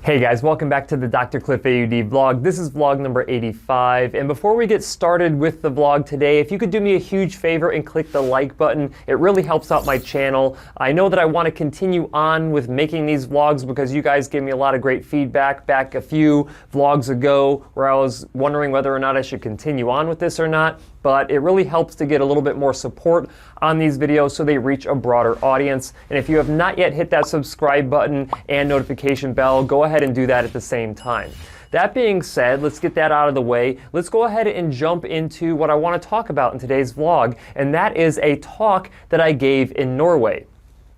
Hey guys, welcome back to the Dr. Cliff AUD vlog. This is vlog number 85, and before we get started with the vlog today, if you could do me a huge favor and click the like button, it really helps out my channel. I know that I want to continue on with making these vlogs because you guys gave me a lot of great feedback back a few vlogs ago where I was wondering whether or not I should continue on with this or not. But it really helps to get a little bit more support on these videos so they reach a broader audience. And if you have not yet hit that subscribe button and notification bell, go ahead and do that at the same time. That being said, let's get that out of the way. Let's go ahead and jump into what I want to talk about in today's vlog, and that is a talk that I gave in Norway.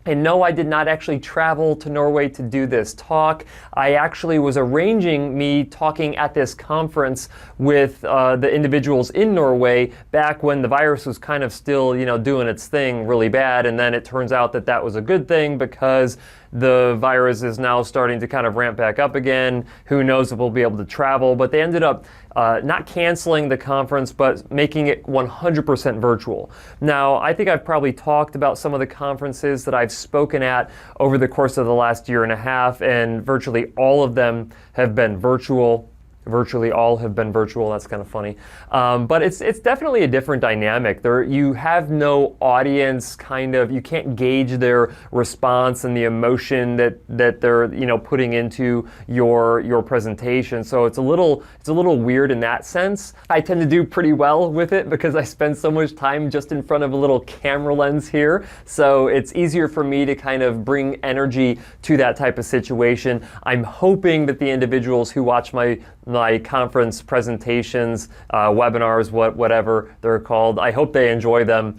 And no, I did not actually travel to Norway to do this talk. I actually was arranging me talking at this conference with the individuals in Norway back when the virus was kind of still, doing its thing really bad. And then it turns out that that was a good thing because the virus is now starting to kind of ramp back up again. Who knows if we'll be able to travel, but they ended up not canceling the conference, but making it 100% virtual. Now, I think I've probably talked about some of the conferences that I've spoken at over the course of the last year and a half, and virtually all of them have been virtual. Virtually all have been virtual. That's kind of funny. But it's definitely a different dynamic. You have no audience, you can't gauge their response and the emotion that they're putting into your presentation. So it's a little weird in that sense. I tend to do pretty well with it because I spend so much time just in front of a little camera lens here. So it's easier for me to kind of bring energy to that type of situation. I'm hoping that the individuals who watch my conference presentations, webinars, whatever they're called, I hope they enjoy them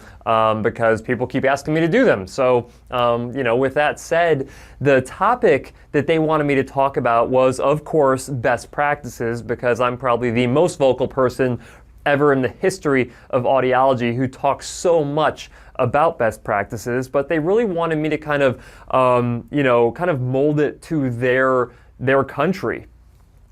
because people keep asking me to do them. So, with that said, the topic that they wanted me to talk about was, of course, best practices, because I'm probably the most vocal person ever in the history of audiology who talks so much about best practices, but they really wanted me to kind of mold it to their country.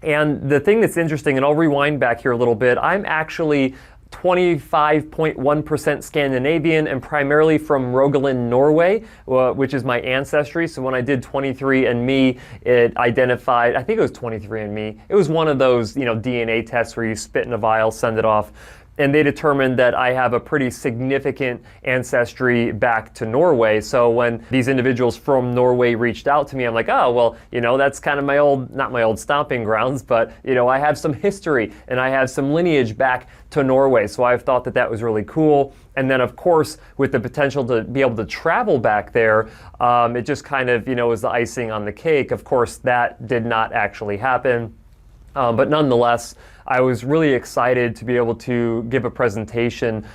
And the thing that's interesting, and I'll rewind back here a little bit, I'm actually 25.1% Scandinavian and primarily from Rogaland, Norway, which is my ancestry. So when I did 23andMe, it identified, I think it was 23andMe. It was one of those, DNA tests where you spit in a vial, send it off. And they determined that I have a pretty significant ancestry back to Norway. So when these individuals from Norway reached out to me, I'm like, oh, well, that's kind of not my old stomping grounds, but, I have some history and I have some lineage back to Norway. So I've thought that was really cool. And then, of course, with the potential to be able to travel back there, it just kind of, was the icing on the cake. Of course, that did not actually happen. But nonetheless, I was really excited to be able to give a presentation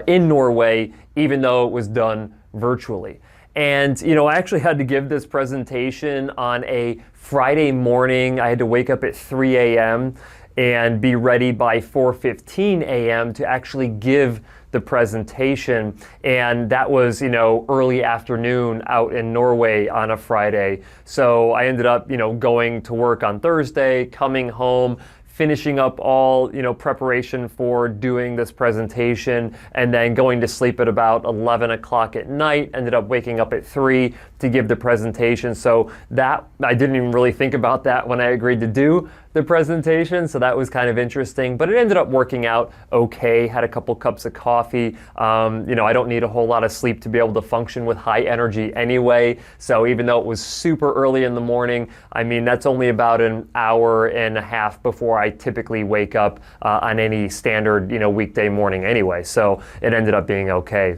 in Norway, even though it was done virtually. And, I actually had to give this presentation on a Friday morning. I had to wake up at 3 a.m. and be ready by 4:15 a.m. to actually give the presentation, and that was early afternoon out in Norway on a Friday. So I ended up going to work on Thursday, coming home, finishing up all preparation for doing this presentation, and then going to sleep at about 11 o'clock at night. Ended up waking up at 3 to give the presentation. So that I didn't even really think about that when I agreed to do the presentation, so that was kind of interesting, but it ended up working out okay. Had a couple cups of coffee. I don't need a whole lot of sleep to be able to function with high energy anyway, so even though it was super early in the morning, that's only about an hour and a half before I typically wake up on any standard weekday morning anyway, so it ended up being okay.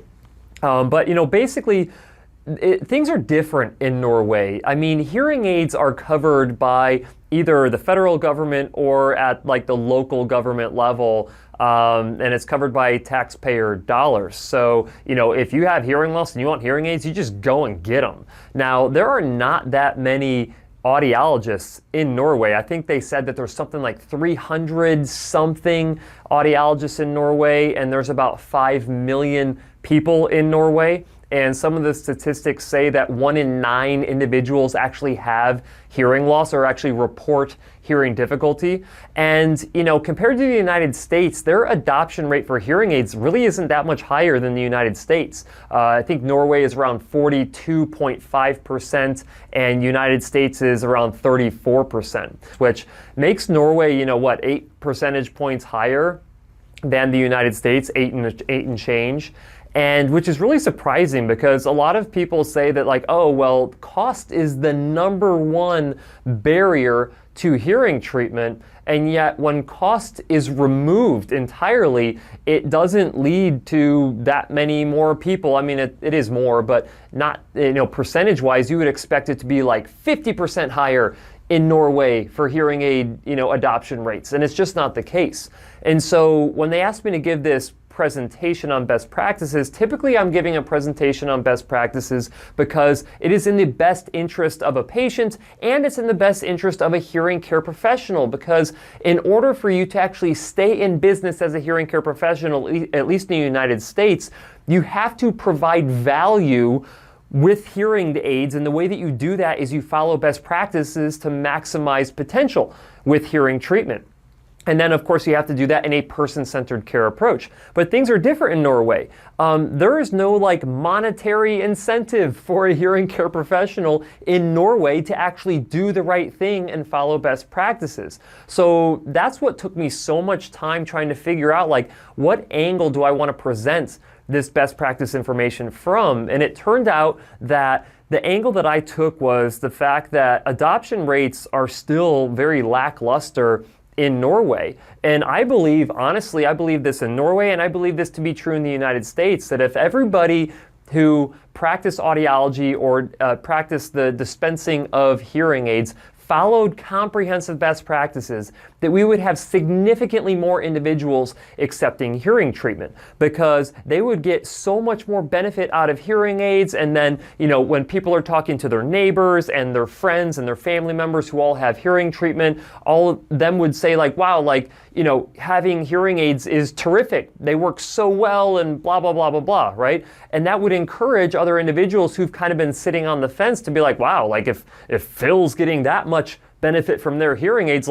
But basically, things are different in Norway. Hearing aids are covered by either the federal government or at the local government level, and it's covered by taxpayer dollars. So, if you have hearing loss and you want hearing aids, you just go and get them. Now, there are not that many audiologists in Norway. I think they said that there's something like 300 something audiologists in Norway, and there's about 5 million people in Norway. and some of the statistics say that 1 in 9 individuals actually have hearing loss or actually report hearing difficulty. And, compared to the United States, their adoption rate for hearing aids really isn't that much higher than the United States. I think Norway is around 42.5%, and United States is around 34%, which makes Norway, 8 percentage points higher than the United States, 8 and change. And which is really surprising, because a lot of people say that, like, oh, well, cost is the #1 barrier to hearing treatment, and yet when cost is removed entirely, it doesn't lead to that many more people. I mean, it is more, but not, percentage-wise, you would expect it to be like 50% higher in Norway for hearing aid, adoption rates, and it's just not the case. And so when they asked me to give this presentation on best practices, typically I'm giving a presentation on best practices because it is in the best interest of a patient, and it's in the best interest of a hearing care professional, because in order for you to actually stay in business as a hearing care professional, at least in the United States, you have to provide value with hearing aids, and the way that you do that is you follow best practices to maximize potential with hearing treatment. And then, of course, you have to do that in a person-centered care approach. But things are different in Norway. There is no monetary incentive for a hearing care professional in Norway to actually do the right thing and follow best practices. So that's what took me so much time trying to figure out, what angle do I want to present this best practice information from? And it turned out that the angle that I took was the fact that adoption rates are still very lackluster in Norway. And I believe this in Norway, and I believe this to be true in the United States, that if everybody who practice audiology or practice the dispensing of hearing aids followed comprehensive best practices, that we would have significantly more individuals accepting hearing treatment, because they would get so much more benefit out of hearing aids. And then, when people are talking to their neighbors and their friends and their family members who all have hearing treatment, all of them would say wow, having hearing aids is terrific. They work so well and blah, blah, blah, blah, blah, right? And that would encourage other individuals who've kind of been sitting on the fence to be like, wow, if Phil's getting that much benefit from their hearing aids,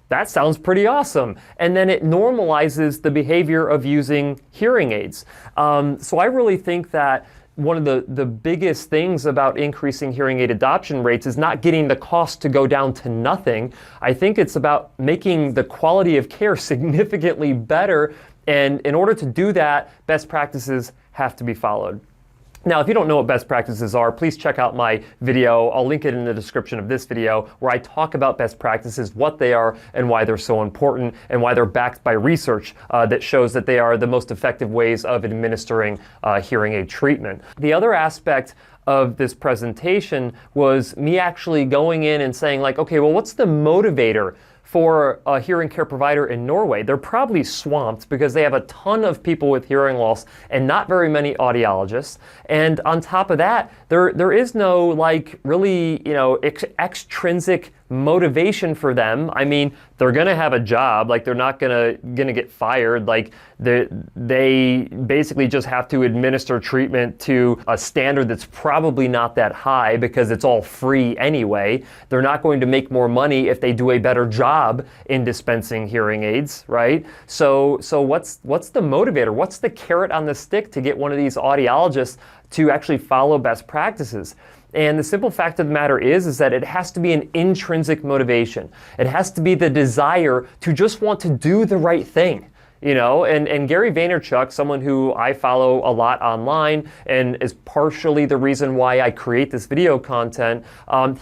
that sounds pretty awesome. And then it normalizes the behavior of using hearing aids. So I really think that one of the biggest things about increasing hearing aid adoption rates is not getting the cost to go down to nothing. I think it's about making the quality of care significantly better. And in order to do that, best practices have to be followed. Now, if you don't know what best practices are, please check out my video. I'll link it in the description of this video, where I talk about best practices, what they are, and why they're so important, and why they're backed by research that shows that they are the most effective ways of administering hearing aid treatment. The other aspect of this presentation was me actually going in and saying, okay, well, what's the motivator for a hearing care provider in Norway? They're probably swamped because they have a ton of people with hearing loss and not very many audiologists. And on top of that, there is no really, extrinsic motivation for them. I mean, they're gonna have a job, they're not gonna get fired. They basically just have to administer treatment to a standard that's probably not that high, because it's all free anyway. They're not going to make more money if they do a better job in dispensing hearing aids, right? So what's the motivator? What's the carrot on the stick to get one of these audiologists to actually follow best practices? And the simple fact of the matter is that it has to be an intrinsic motivation. It has to be the desire to just want to do the right thing. And Gary Vaynerchuk, someone who I follow a lot online and is partially the reason why I create this video content,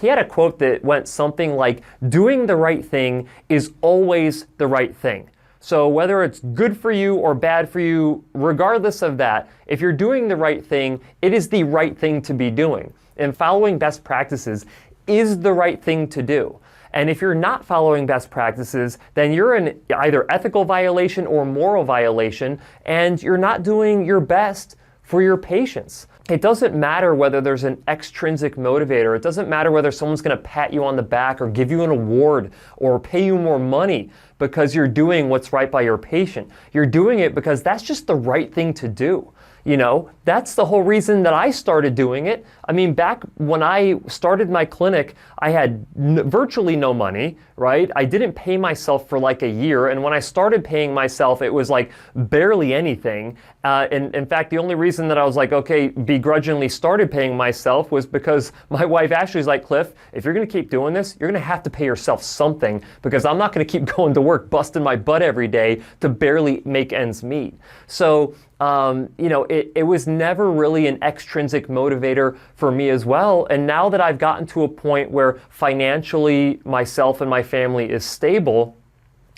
he had a quote that went something like, doing the right thing is always the right thing. So whether it's good for you or bad for you, regardless of that, if you're doing the right thing, it is the right thing to be doing. And following best practices is the right thing to do. And if you're not following best practices, then you're in either ethical violation or moral violation, and you're not doing your best for your patients. It doesn't matter whether there's an extrinsic motivator. It doesn't matter whether someone's going to pat you on the back or give you an award or pay you more money because you're doing what's right by your patient. You're doing it because that's just the right thing to do. that's the whole reason that I started doing it. I mean, back when I started my clinic, I had virtually no money, right? I didn't pay myself for like a year. And when I started paying myself, it was like barely anything. And in fact, the only reason that I was like, okay, begrudgingly started paying myself was because my wife Ashley's like, Cliff, if you're going to keep doing this, you're going to have to pay yourself something, because I'm not going to keep going to work, busting my butt every day to barely make ends meet. So, it was never really an extrinsic motivator for me as well. And now that I've gotten to a point where financially myself and my family is stable,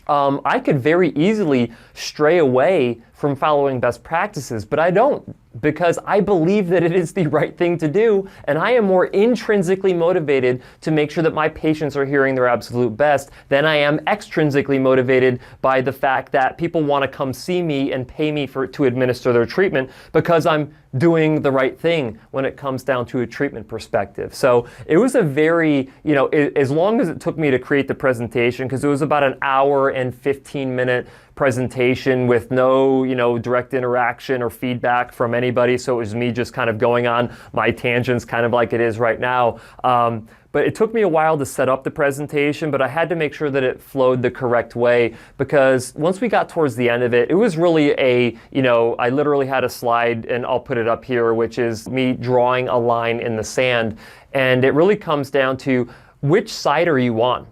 I could very easily stray away from following best practices, but I don't, because I believe that it is the right thing to do, and I am more intrinsically motivated to make sure that my patients are hearing their absolute best than I am extrinsically motivated by the fact that people want to come see me and pay me to administer their treatment, because I'm doing the right thing when it comes down to a treatment perspective. So it was a very, as long as it took me to create the presentation, because it was about an hour and 15-minute presentation with no, direct interaction or feedback from anybody. So it was me just kind of going on my tangents, kind of like it is right now. But it took me a while to set up the presentation, but I had to make sure that it flowed the correct way, because once we got towards the end of it, it was really I literally had a slide, and I'll put it up here, which is me drawing a line in the sand. And it really comes down to, which side are you on?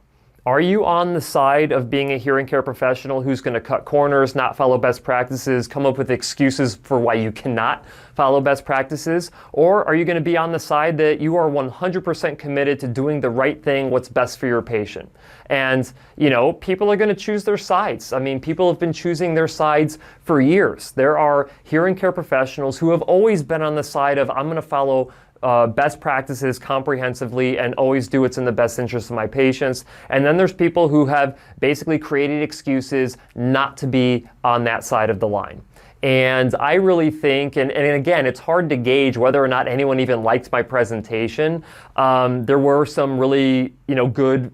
Are you on the side of being a hearing care professional who's going to cut corners, not follow best practices, come up with excuses for why you cannot follow best practices? Or are you going to be on the side that you are 100% committed to doing the right thing, what's best for your patient? And, people are going to choose their sides. I mean, people have been choosing their sides for years. There are hearing care professionals who have always been on the side of, I'm going to follow best practices comprehensively and always do what's in the best interest of my patients. And then there's people who have basically created excuses not to be on that side of the line. And I really think, and again, it's hard to gauge whether or not anyone even liked my presentation. There were some really, good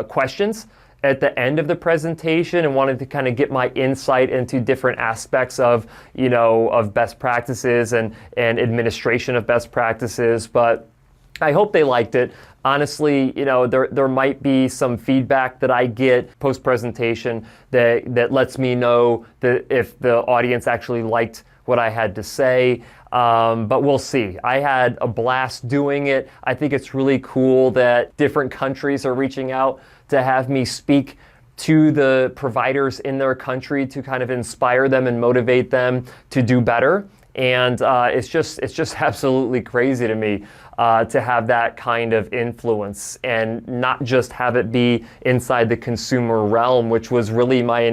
questions at the end of the presentation, and wanted to kind of get my insight into different aspects of, of best practices and administration of best practices. But I hope they liked it. Honestly, there might be some feedback that I get post-presentation that lets me know that if the audience actually liked what I had to say. But we'll see. I had a blast doing it. I think it's really cool that different countries are reaching out to have me speak to the providers in their country to kind of inspire them and motivate them to do better. And it's just absolutely crazy to me to have that kind of influence, and not just have it be inside the consumer realm, which was really my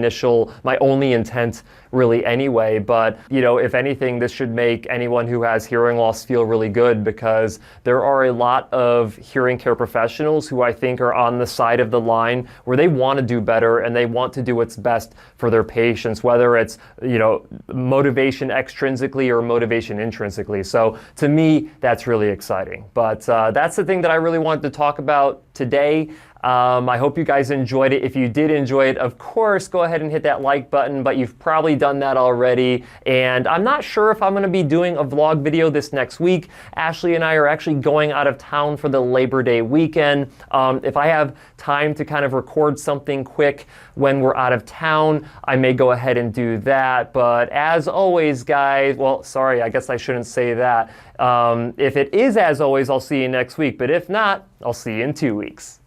only intent really anyway. But, if anything, this should make anyone who has hearing loss feel really good, because there are a lot of hearing care professionals who I think are on the side of the line where they want to do better and they want to do what's best for their patients, whether it's, motivation extrinsically or motivation intrinsically. So to me, that's really exciting. But that's the thing that I really wanted to talk about today. I hope you guys enjoyed it. If you did enjoy it, of course, go ahead and hit that like button, but you've probably done that already. And I'm not sure if I'm going to be doing a vlog video this next week. Ashley and I are actually going out of town for the Labor Day weekend. If I have time to kind of record something quick when we're out of town, I may go ahead and do that. But as always, guys, well, sorry, I guess I shouldn't say that. If it is as always, I'll see you next week. But if not, I'll see you in 2 weeks.